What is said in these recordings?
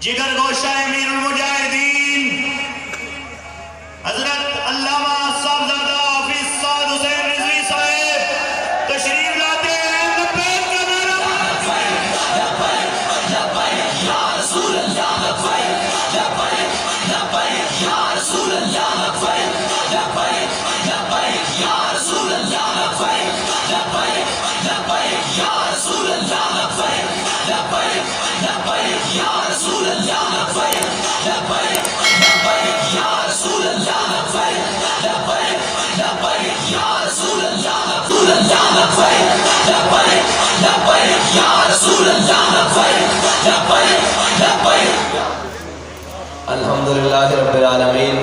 جگر گوشہ امیر المجاہدین حضرت علامہ صاحبزادہ حافظ سعد حسین رضوی صاحب تشریف لاتے ہیں۔ لبیک کا نعرہ لبیک یا رسول اللہ، لبیک لبیک لبیک یا رسول اللہ، لبیک لبیک لبیک یا رسول اللہ، لبیک لبیک لبیک یا رسول اللہ، لبیک لبیک لبیک یا رسول اللہ، لبیک لبیک لبیک یا رسول اللہ، لبیک لبیک لبیک یا رسول اللہ، رسول اللہ، لبیک لبیک لبیک یا رسول اللہ، لبیک لبیک لبیک۔ الحمدللہ رب العالمین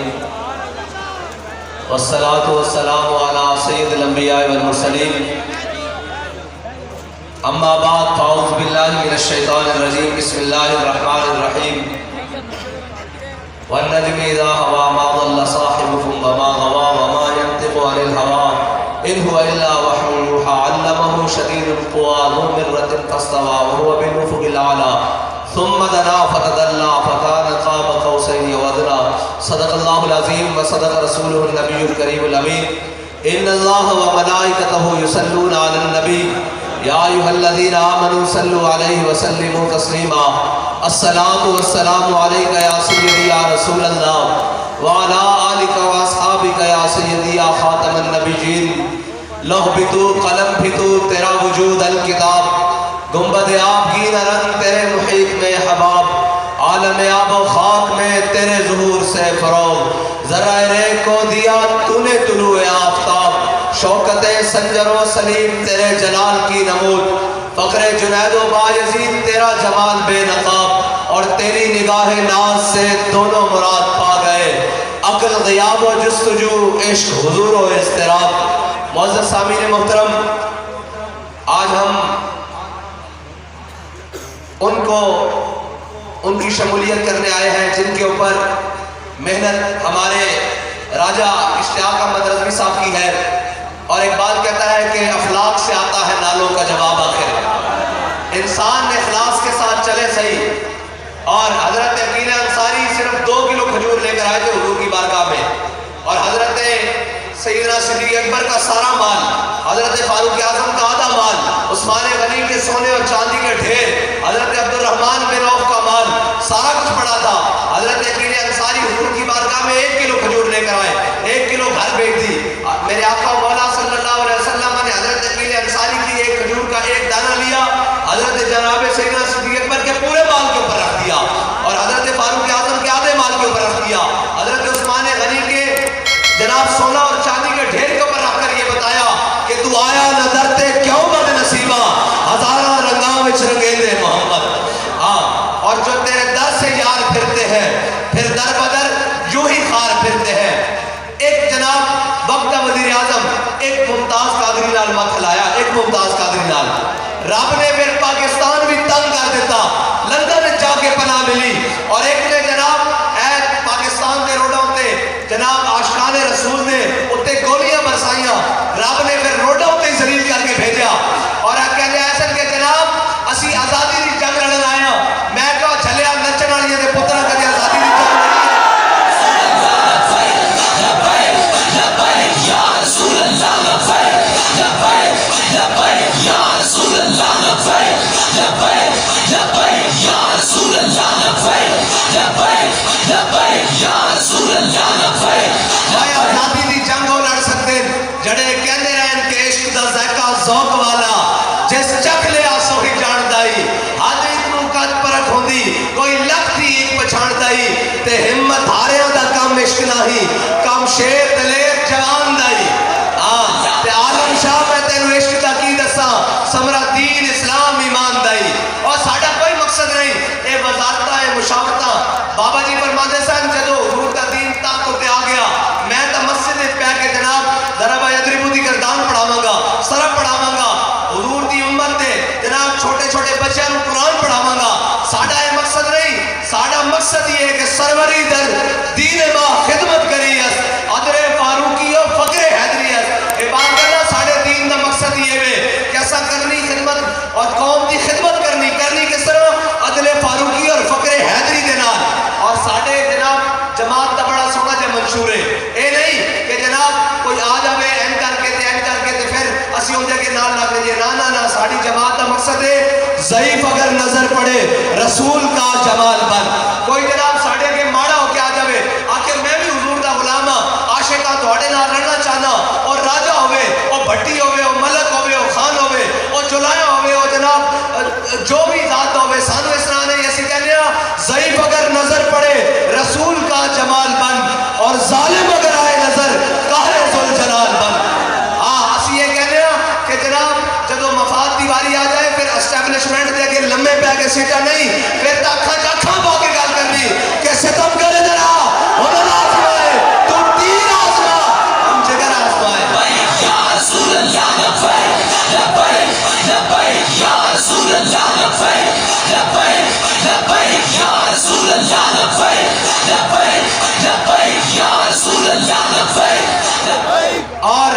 والصلاة والسلام على سید الانبیاء والمرسلین، اما بعد فاعوذ باللہ من الشیطان الرجیم، بسم اللہ الرحمن الرحیم۔ والنجم اذا ہوا ما ضل صاحبكم وما غوا وما ينطق عن الهوى ان هو الا وحی یوحی علمہ شدید القوى ذو مرة فاستوى وهو بالافق الاعلی ثم دنا فتدلى فكان قاب قوسين وادنى صدق الله العظيم وصدق رسوله النبي الكريم الامين ان الله وملائكته يصلون على النبي يا ايها الذين امنوا صلوا عليه وسلموا تسليما الصلاة والسلام عليك يا سيدي يا رسول الله وعلى آلك واصحابك يا سيدي يا خاتم النبيين لوح بتو قلم بتو تیرا وجود الکتاب گنبد آب کی نرن تیرے محیط میں حباب عالم آب و خاک میں تیرے ظہور سے فروغ ذرہ رے کو دیا تو نے طلوع آفتاب شوکت سنجر و سلیم تیرے جلال کی نمود فقر جنید و بایزید تیرا جمال بے نقاب اور تیری نگاہ ناز سے دونوں مراد پا گئے عقل غیاب و جستجو عشق حضور و اضطراب۔ معزز سامعین محترم، آج ہم ان کی شمولیت کرنے آئے ہیں جن کے اوپر محنت ہمارے راجہ اشتیاق احمد رضوی صاحب کی ہے، اور اقبال کہتا ہے کہ اخلاق سے آتا ہے نالوں کا جواب آخر۔ انسان اخلاص کے ساتھ چلے صحیح، اور حضرت عقیل انصاری صرف 2 کلو کھجور لے کر آئے تھے حضور کی بارگاہ میں، اور حضرت سیدنا صدیق اکبر کا سارا مال، حضرت فاروق اعظم کا آدھا مال، عثمان غنی کے سونے اور چاندی کے ڈھیر، حضرت عبد الرحمن بن عوف کا مال، سارا کچھ پڑا تھا۔ حضرت عقیل انصاری حضور کی بارگاہ میں 1 کلو کھجور لے کر آئے، 1 کلو گھر بھیج دی۔ میرے آقا مولا صلی اللہ علیہ وسلم نے حضرت عقیل انصاری کی 1 کھجور کا 1 دانہ لیا، حضرت جناب سیدنا صدیق اکبر کے پورے مال کے اوپر رکھ دیا، اور حضرت فاروق اعظم کے آدھے مال کے اوپر رکھ دیا، حضرت عثمان غنی کے جناب سونا اور چاندی کے ڈھیر کے اوپر رکھ کر یہ بتایا کہ تو آیا نظر تے کیوں بد نصیبہ ہزارہ رنگاں وچ رنگیندے محمد۔ اور جو تیرے در سے یار پھرتے ہیں پھر در بدر یوں ہی خار پھرتے ہیں۔ ایک جناب وقت وزیر اعظم ایک ممتاز قادری نال مت لایا، ایک ممتاز قادری نال رب نے پھر پاکستان بھی تنگ کر دیتا، لندن جا کے پناہ ملی، اور ایک نے جناب پاکستان دے روڈوں تے جناب عاشقان رسول نے اتے گولیاں برسائیاں، رب نے پھر روڈوں تے ذلیل کر کے بھیجا، اور کہنے ایسا کہ جناب اسی آزادی دی جنگ لڑن آیا، میں کہا جھلیا نچن والی دے پترا کدی آزادی دی جنگ لڑی۔ لبیک یا رسول اللہ، لبیک لبیک لبیک یا رسول اللہ، لبیک لبیک لبیک یا رسول اللہ، لبیک لبیک لبیک یا رسول اللہ، لبیک۔ میں آزادی دی جنگ ہو لڑ سکتے جڑے کہنے رہن کہ عشق دا ذائقہ ذوق والا جس چکھ لیا سو ہی جان دائی، حد اتنو قد پرکھ ہوندی کوئی لکھ تھی ایک پچھان دائی، تے ہمت ہاریاں دا کم عشق نہیں کم شیر دلیر جوان دائی۔ تے عالم شاہ میں تینو عشق دا کی دساں سمرہ دین اسلام ایمان دائی، اور ساڑھا کوئی مقصد نہیں اے وزارتہ اے مشاورتہ۔ بابا جی فرماتے سن جدو حضور دا دین تک تے آ گیا، میں تا مسجد پہ کے جناب دربہ یدربو دی گردان پڑھاواں گا، سرب پڑھاواں گا، حضور دی امت دے جناب چھوٹے چھوٹے بچیاں نو قرآن پڑھاواں گا۔ ساڑھا اے مقصد نہیں، ساڑھا مقصد یہ ہے کہ سروری در دین ماں خدمت کری اس عدر فاروقی و فقر حیدری اس۔ اے بات کرنا ساڑھے دین دا مقصد یہ ہے کہ ایسا کرنی خدمت اور قوم دی خدمت کرنی کس طرح عدل فاروقی اور فقر حیدری دے ضعیف اگر نظر پڑے رسول کا جمال بن. کوئی جناب ساڑھے کے ماڑا ہو کے آ جاوے آخر میں بھی حضور دا غلام ہاں, عاشقاں تواڈے نال رہنا چاہنا, اور راجا ہوئے او بھٹی ہوئے او ملک ہوئے او خان ہوئے او جلایا ہوئے او جناب جو بھی ذات ہوئے, سانو اس طرح نہیں اسی کہنے ضعیف اگر نظر پڑے رسول کا جمال بن, اور ظالم اگر آئے نظر قاہر ذوالجلال بن. اسی یہ کہنے کہ جناب جدو مفاد دی واری آ جائے پھر اسٹیبلشمنٹ دے کے لمبے پہ کے سیٹا نہیں, پھر تاکھا جاکھا پا کے گل کرنی کہ ستم کرے ذرا انہوں آزمائے تو تیر آزما ہم جگر آزمائے. یا رسول اللہ لبیک لبیک لبیک یا رسول اللہ لبیک لبیک لبیک یا رسول اللہ لبیک لبیک لبیک یا رسول اللہ لبیک لبیک. اور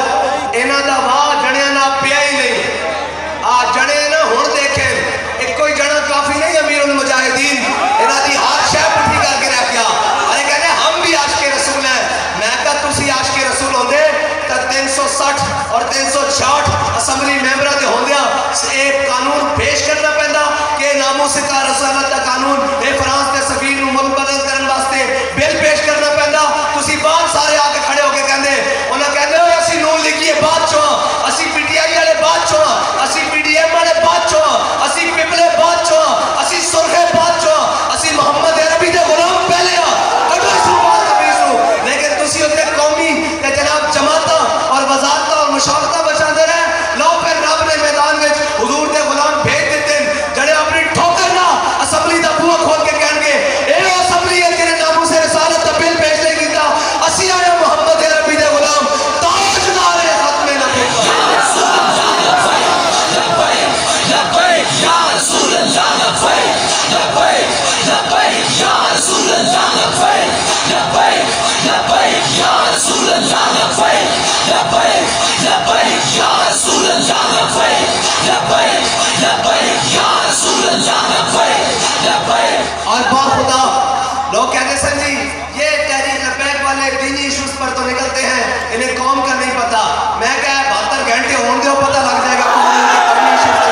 انہاں دا واہ جڑیاں نہ پیا ہی نہیں, جڑے نہ ہن دیکھیں ایک کوئی جڑا کافی نہیں امیر المجاہدین انہاں دی ہر شے پٹھی کر کے رکھ گیا. ارے کہنے ہم بھی عاشق رسول ہیں. میں کہا تسی عاشق رسول ہوندے تا 360 اور 366 اسمبلی ممبراں دے ہوندیاں ایک قانون پیش کرنا پیندا کہ ناموس کا رسالت دا قانون اے فرانس دے سفیر نوں ملک بدل کرن واسطے بل پیش کرنا پیندا. تسی بعد سارے آ کے کھڑے ہو کے کہندے انہاں کہندے ہوئے اسی نون لکھیے بات چواں, اسی پی ٹی آئی والے بات چواں, اسی پی ڈی ایم والے بات چواں, اسی پپلے بات چواں, اسی سرخے بات چواں, اسی محمد عربی دے غلام پہلے ہاں کٹو سو بات کبھی سو. لیکن تسی ہوتے قومی تے جناب جماعتاں اور وزارتاں اور مشاورتاں بچا دے رہے. لو پھر رب نے میدان میں حضور دے غلام بھیج دیتے جڑے اپنی ٹھوکر نہ اسمبلی دا بوہا کھول کے کہن گے اے اسمبلی ہے جنہیں ناموس رسالت دا بل پیش نہیں کیتا, اسی آیا محمد عربی دے غلام تاجدار ختم نبوت. یا رسول اللہ لبیک لبیک یا رسول اللہ لبیک لبیک لبیک یا رسول اللہ لبیک لبیک لبیک یا رسول اللہ لبیک لبیک لبیک یا رسول اللہ لبیک لبیک لبیک یا رسول اللہ لبیک لبیک. اور با خدا لوگ کہتے ہیں سر جی یہ تحریک لبیک والے دینی ایشوز پر تو نکلتے ہیں, انہیں قوم کا نہیں پتا. میں کہا 72 گھنٹے ہوں گے پتہ لگ جائے گا کون ان کے قومی ایشوز پر.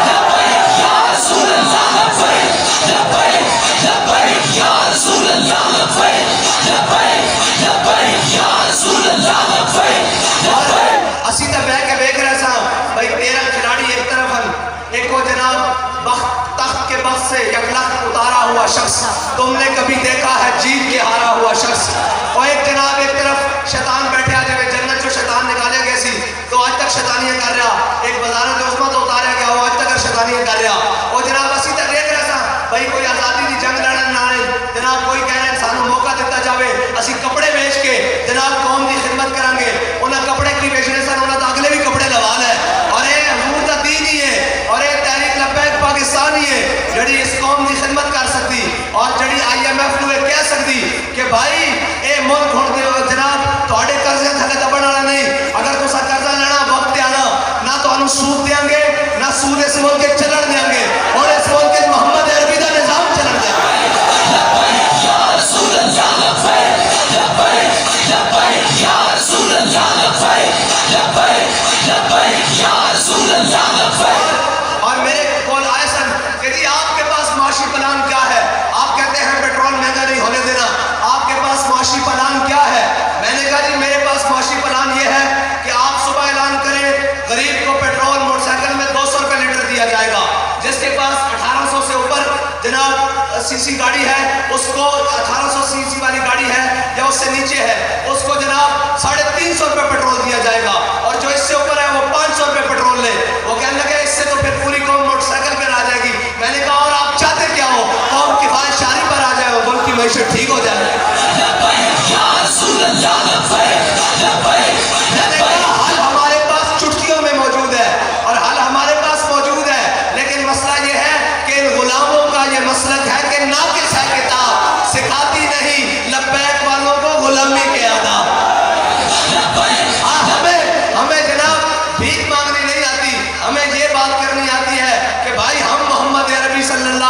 لبیک یا رسول اللہ لبیک لبیک لبیک یا رسول اللہ لبیک لبیک لبیک یا رسول اللہ لبیک لبیک. اسی تا بہ کے دیکھ رہے سا بھائی 13 کھلاڑی ایک طرف ہیں, ایک وہ جناب تخت کے بخت سے یک لخت اتارا ہوا شخص تم نے کبھی دیکھا ہے جیت کے ہارا ہوا شخص, اور ایک جناب ایک طرف شیطان بیٹھے آ جائے جنت جو شیطان نکالے گئے سی تو آج تک شیطانیاں کر رہا, ایک وزارت عظمیٰ تو اتاریا گیا وہ آج تک شیطانیاں کر رہا. اور جناب اسی تا دیکھ رہے سا بھائی کوئی آزادی دی جنگ لڑن نہ آئے, جناب کوئی کہہ رہے ہیں سانو موقع دیتا جاوے اسی کپڑے بیچ کے جناب قوم دی خدمت کریں گے. انہاں کپڑے کی بیچنے سن انہاں تا اگلے بھی کپڑے لوا لے, اور اے حضور دا دین ہی ہے, اور اے تحریک لبیک پاکستان ہی ہے جڑی اس قوم دی خدمت کر سکتی, اور جڑی IMF نو کہہ سکتی کہ بھائی اے ملک ہن دے جناب تواڈے قرضے تھلے دبن والا نہیں, اگر تسا قرضہ لینا وقت تے آنا نہ تانوں سود دیاں گے نہ سود اس ملک کے چلن دیاں گے, اور اس ملک کے محمد عربی دا نظام چلن دیاں گے. لبیک یا رسول اللہ لبیک لبیک لبیک یا رسول اللہ لبیک لبیک لبیک یا رسول اللہ لبیک. اور میرے کال آئے سن کہ جی آپ کے پاس معاشی پلان کیا ہے, آپ کہتے ہیں پیٹرول مہنگا نہیں ہونے دینا, آپ کے پاس معاشی پلان کیا ہے. میں نے کہا جی میرے پاس معاشی پلان یہ ہے کہ آپ صبح اعلان کریں غریب کو پیٹرول موٹر سائیکل میں 200 روپے لیٹر دیا جائے گا, جس کے پاس 1800 سے اوپر جناب سی سی گاڑی ہے اس کو 1800 سی سی والی گاڑی ہے یا اس سے نیچے ہے اس کو جناب 350 روپے پیٹرول دیا جائے گا, اور جو اس سے اوپر ہے وہ 500 روپے پیٹرول لے. وہ کہنے لگے اس سے تو پھر پوری قوم موٹر سائیکل پر آ جائے گی. میں نے کہا اور آپ چاہتے کیا ہو, قوم کفایت شاری پر آ جائے, ملک کی معیشت ٹھیک ہو جائے. لبیک یا رسول اللہ لبیک لبیک. میں نے کہا حل ہمارے پاس چٹکیوں میں موجود ہے اور حل ہمارے پاس موجود ہے, لیکن مسئلہ یہ ہے کہ ان غلاموں کا یہ مسلک ہے کہ ناقص ہے کتاب, سکھاتی نہیں لبیک والوں کو غلامی کے آداب. ہمیں جناب بھیک مانگنی نہیں آتی, ہمیں یہ بات کرنی آتی ہے کہ بھائی ہم محمد عربی صلی اللہ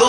2